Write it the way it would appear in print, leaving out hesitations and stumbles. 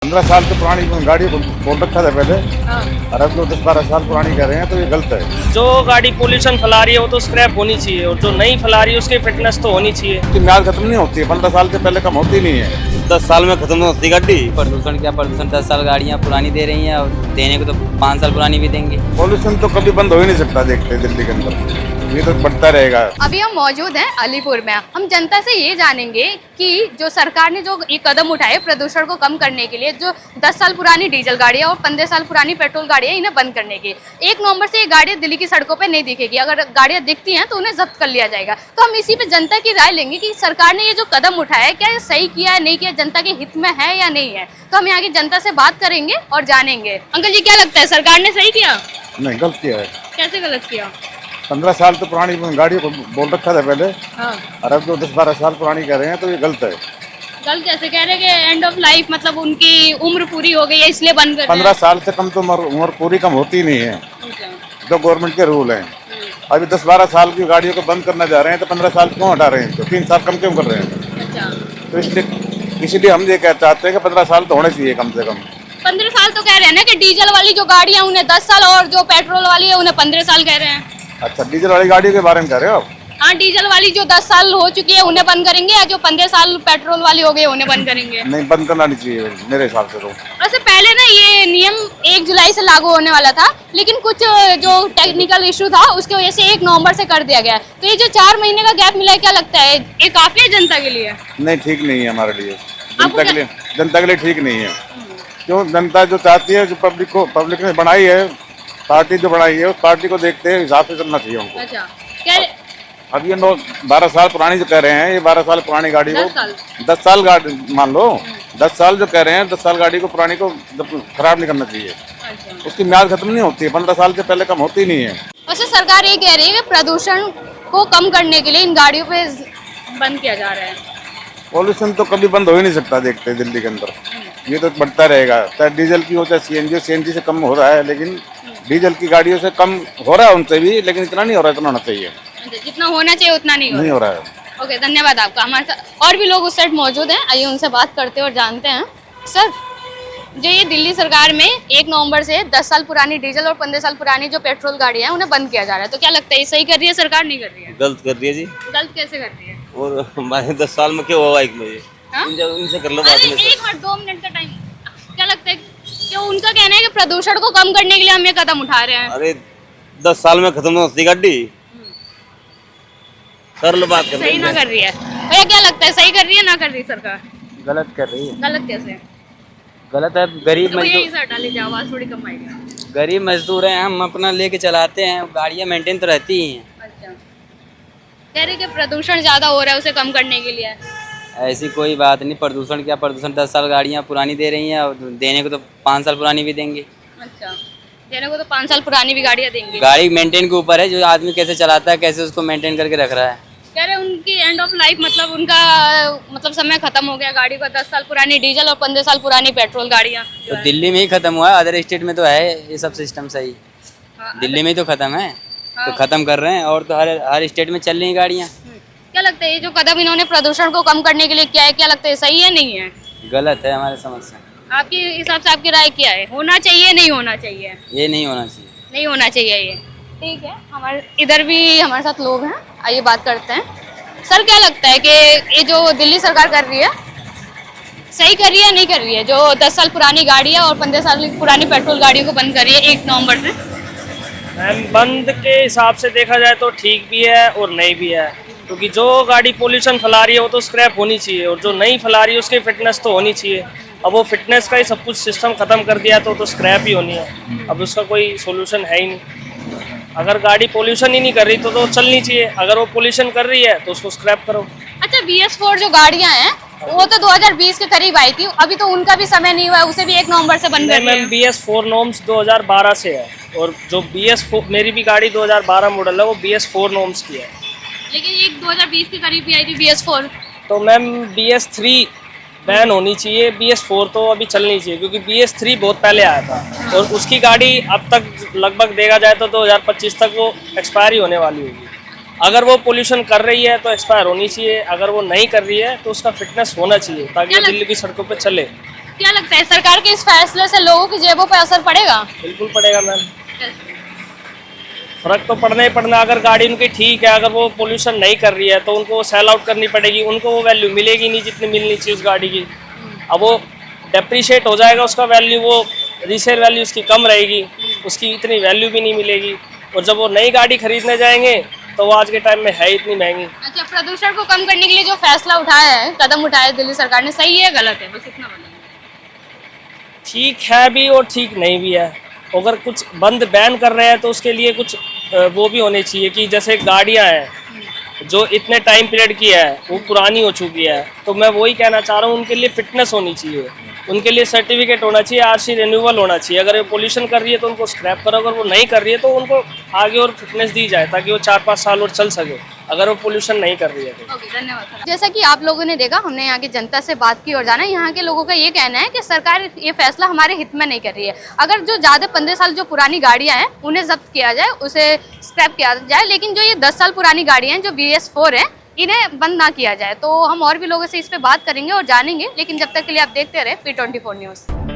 15 साल से पुरानी गाड़ी बोल रखा था पहले, हाँ। और अब जो 10-12 साल पुरानी कह रहे हैं तो ये गलत है। जो गाड़ी पोल्यूशन फैला रही है वो तो स्क्रैप होनी चाहिए, और जो नहीं फैला रही है उसकी फिटनेस तो होनी चाहिए। इसकी म्याद खत्म नहीं होती है, 15 साल से पहले कम होती नहीं है। 10 साल में खत्म होती गाड़ी। प्रदूषण क्या प्रदूषण, 10 साल गाड़ियाँ पुरानी दे रही हैं और देने को तो 5 साल पुरानी भी देंगे। पॉल्यूशन तो कभी बंद हो ही नहीं सकता, देखते हैं दिल्ली के अंदर ये तो बढ़ता रहेगा। अभी हम मौजूद हैं अलीपुर में। हम जनता से ये जानेंगे कि जो सरकार ने जो ये कदम उठाए प्रदूषण को कम करने के लिए, जो 10 साल पुरानी डीजल गाड़ियाँ और 15 साल पुरानी पेट्रोल गाड़ियाँ इन्हें बंद करने की, 1 नवंबर से ये गाड़ियाँ दिल्ली की सड़कों पे नहीं दिखेगी। अगर गाड़ियाँ दिखती हैं तो उन्हें जब्त कर लिया जाएगा। तो हम इसी पे जनता की राय लेंगे कि सरकार ने ये जो कदम उठाया है, क्या ये सही किया है, नहीं किया, जनता के हित में है या नहीं है। तो हम यहाँ की जनता से बात करेंगे और जानेंगे। अंकल जी, क्या लगता है सरकार ने सही किया? नहीं, गलत किया है। कैसे गलत किया? 15 साल तो पुरानी गाड़ी बोल रखा था पहले, हाँ। और अब जो 10-12 साल पुरानी कह रहे हैं तो ये गलत है। गलत कैसे कह रहे हैं कि एंड ऑफ लाइफ, मतलब उनकी उम्र पूरी हो गई है इसलिए बंद कर रहे 15 साल से कम तो उम्र पूरी कम होती नहीं है, हैं। जो गवर्नमेंट के रूल हैं। अभी 10-12 साल की गाड़ियों को बंद करना जा रहे हैं तो 15 साल क्यों हटा रहे हैं, तो 3 साल कम क्यों कर रहे हैं? अच्छा, तो इसलिए हम ये कह चाहते हैं कि 15 साल तो होने चाहिए कम से कम। 15 साल तो कह रहे हैं ना कि डीजल वाली जो गाड़ियां उन्हें 10 साल और जो पेट्रोल वाली है उन्हें 15 साल कह रहे हैं। अच्छा, डीजल वाली गाड़ी के बारे में कह रहे हो आप? हाँ, डीजल वाली जो 10 साल हो चुकी है उन्हें बंद करेंगे, या जो 15 साल पेट्रोल वाली हो गई उन्हें बंद करेंगे? नहीं, बंद करना नहीं चाहिए मेरे हिसाब से तो। वैसे पहले ना ये नियम 1 जुलाई से लागू होने वाला था, लेकिन कुछ जो टेक्निकल इशू था उसकी वजह से 1 नवंबर से कर दिया गया। तो ये जो 4 महीने का गैप मिला है, क्या लगता है ये काफी है जनता के लिए? नहीं, ठीक नहीं है हमारे लिए, आपको जनता के लिए ठीक नहीं है। क्यों? जनता जो चाहती है, जो पब्लिक ने बनाई है, पार्टी जो बनाई है, उस पार्टी को देखते हैं हिसाब से चलना चाहिए उनको। अच्छा, क्या? अब ये 12 साल पुरानी जो कह रहे हैं, ये 12 साल पुरानी गाड़ी को 10 साल गाड़ी मान लो, 10 साल जो कह रहे हैं, 10 साल गाड़ी को पुरानी को खराब नहीं करना चाहिए। अच्छा, उसकी म्याद खत्म नहीं होती है, 15 साल से पहले कम होती नहीं है। वैसे सरकार ये कह रही है कि प्रदूषण को कम करने के लिए इन गाड़ियों पे बंद किया जा रहा है। पॉल्यूशन तो कभी बंद हो ही नहीं सकता, देखते हैं दिल्ली के अंदर ये तो बढ़ता रहेगा। चाहे डीजल की हो चाहे सीएनजी से कम हो रहा है, लेकिन डीजल की गाड़ियों से कम हो रहा है उनसे भी, लेकिन इतना नहीं हो रहा, इतना होना चाहिए। जितना होना चाहिए उतना नहीं हो रहा है। ओके, धन्यवाद आपका। हमारे साथ और भी लोग उस साइड मौजूद हैं, आइए उनसे बात करते हैं और जानते हैं। सर, जो ये दिल्ली सरकार में 1 नवंबर से 10 साल पुरानी डीजल और 15 साल पुरानी जो पेट्रोल गाड़ियां हैं उन्हें बंद किया जा रहा है, तो क्या लगता है ये सही कर रही है सरकार, नहीं कर रही है? गलत कर रही है जी। गलत कैसे कर रही है? और हमारे 10 साल में क्यों होगा एक मुझे हाँ? इनसे कर लो बात अरे में। 1 मिनट 2 मिनट का टाइम। क्या लगता है क्यों उनका कहना है कि प्रदूषण को कम करने के लिए हम ये कदम उठा रहे हैं? अरे 10 साल में खत्म होती गाड़ी। कर लो बात कर सही ना कर रही है भैया? क्या लगता है सही कर रही है ना कर रही सरकार? गलत कर रही है। गलत कैसे? गलत है। गरीब तो भैया मजदूर, इसे हटा लीजिए, आवाज थोड़ी कम आएगी। गरीब मजदूर हैं, हम अपना लेके चलाते हैं, गाड़ियाँ मेंटेन तो रहती ही हैं। अच्छा, कह रहे कि प्रदूषण ज्यादा हो रहा है उसे कम करने के लिए। ऐसी कोई बात नहीं। प्रदूषण क्या प्रदूषण, 10 साल गाड़ियाँ पुरानी दे रही हैं और देने को तो 5 साल पुरानी भी देंगे। अच्छा, देने को तो 5 साल पुरानी भी गाड़ियाँ देंगे। गाड़ी मेंटेन के ऊपर है, जो आदमी कैसे चलाता है, कैसे उसको मेंटेन करके रख रहा है। कह रहे उनकी एंड ऑफ लाइफ, मतलब उनका मतलब समय खत्म हो गया गाड़ी का। 10 साल पुरानी डीजल और 15 साल पुरानी पेट्रोल गाड़ियाँ तो दिल्ली में ही खत्म हुआ है, अदर स्टेट में तो है ये सब सिस्टम सही। दिल्ली में ही तो खत्म है, तो खत्म कर रहे हैं, और तो हर स्टेट में चल रही हैं गाड़ियाँ। क्या लगता है ये जो कदम इन्होंने प्रदूषण को कम करने के लिए किया है, क्या लगता है सही है नहीं है? गलत है हमारे समझ से। आपके हिसाब से आपकी राय क्या है, होना चाहिए नहीं होना चाहिए? ये नहीं होना चाहिए। नहीं होना चाहिए ये। ठीक है, हमारे इधर भी हमारे साथ लोग हैं, आइए बात करते हैं। सर, क्या लगता है कि ये जो दिल्ली सरकार कर रही है सही कर रही है नहीं कर रही है, जो 10 साल पुरानी गाड़ी है और 15 साल पुरानी पेट्रोल गाड़ियों को बंद कर रही है 1 नवंबर से? मैम, बंद के हिसाब से देखा जाए तो ठीक भी है और नहीं भी है, क्योंकि जो गाड़ी पोल्यूशन फैला रही है वो तो स्क्रैप होनी चाहिए, और जो नहीं फैला रही है उसकी फिटनेस तो होनी चाहिए। अब वो फिटनेस का ही सब कुछ सिस्टम खत्म कर दिया तो स्क्रैप ही होनी है। अब उसका कोई सोल्यूशन है ही नहीं। अगर गाड़ी पोल्यूशन ही नहीं कर रही तो चलनी चाहिए, अगर वो पोल्यूशन कर रही है तो उसको स्क्रैप करो। अच्छा, BS4 जो गाड़ियां हैं वो तो 2020 के करीब आई थी, अभी तो उनका भी समय नहीं हुआ है, उसे भी 1 नवंबर से बंद कर नहीं मैम, BS4 नॉर्म्स 2012 से है, और जो BS4 मेरी भी गाड़ी 2012 मॉडल है वो BS4 नॉर्म्स की है। लेकिन ये 2020 के करीब भी आई थी BS4। तो मैम BS3 बैन होनी चाहिए, BS4 तो अभी चलनी चाहिए, क्योंकि BS3 बहुत पहले आया था, और उसकी गाड़ी अब तक लगभग देखा जाए तो 2025 तक वो एक्सपायर ही होने वाली होगी। अगर वो पोल्यूशन कर रही है तो एक्सपायर होनी चाहिए, अगर वो नहीं कर रही है तो उसका फिटनेस होना चाहिए ताकि वो दिल्ली की सड़कों पे चले। क्या लगता है सरकार के इस फैसले से लोगों की जेबों पर असर पड़ेगा? बिल्कुल पड़ेगा मैम, फर्क तो पड़ना ही पड़ना। अगर गाड़ी उनकी ठीक है, अगर वो पोल्यूशन नहीं कर रही है तो उनको सेल आउट करनी पड़ेगी, उनको वो वैल्यू मिलेगी नहीं जितनी मिलनी चाहिए उस गाड़ी की। अब वो डेप्रिशिएट हो जाएगा उसका वैल्यू, वो रीसेल वैल्यू उसकी कम रहेगी, उसकी इतनी वैल्यू भी नहीं मिलेगी। और जब वो नई गाड़ी खरीदने जाएंगे तो वो आज के टाइम में है इतनी महंगी। अच्छा, प्रदूषण को कम करने के लिए जो फैसला उठाया है, कदम उठाया है दिल्ली सरकार ने, सही है गलत है, बस इतना बोलेंगे। ठीक है भी और ठीक नहीं भी है। अगर कुछ बंद बैन कर रहे हैं तो उसके लिए कुछ वो भी होने चाहिए कि जैसे गाड़ियां हैं जो इतने टाइम पीरियड की है, वो पुरानी हो चुकी है, तो मैं वही कहना चाह रहा हूँ उनके लिए फिटनेस होनी चाहिए, उनके लिए सर्टिफिकेट होना चाहिए, आरसी रिन्यूअल होना चाहिए। अगर वो पोल्यूशन कर रही है तो उनको स्क्रैप करो, अगर वो नहीं कर रही है तो उनको आगे और फिटनेस दी जाए ताकि वो 4-5 साल और चल सके, अगर वो पोल्यूशन नहीं कर रही है तो। ओके, धन्यवाद। जैसा कि आप लोगों ने देखा, हमने यहाँ की जनता से बात की और जाना, यहाँ के लोगों का ये कहना है कि सरकार ये फैसला हमारे हित में नहीं कर रही है। अगर जो ज़्यादा 15 साल जो पुरानी गाड़ियाँ हैं उन्हें जब्त किया जाए, उसे स्क्रैप किया जाए, लेकिन जो ये 10 साल पुरानी गाड़ियाँ हैं जो BS4 हैं, इन्हें बंद ना किया जाए। तो हम और भी लोगों से इस पे बात करेंगे और जानेंगे, लेकिन जब तक के लिए आप देखते रहे P24 न्यूज़।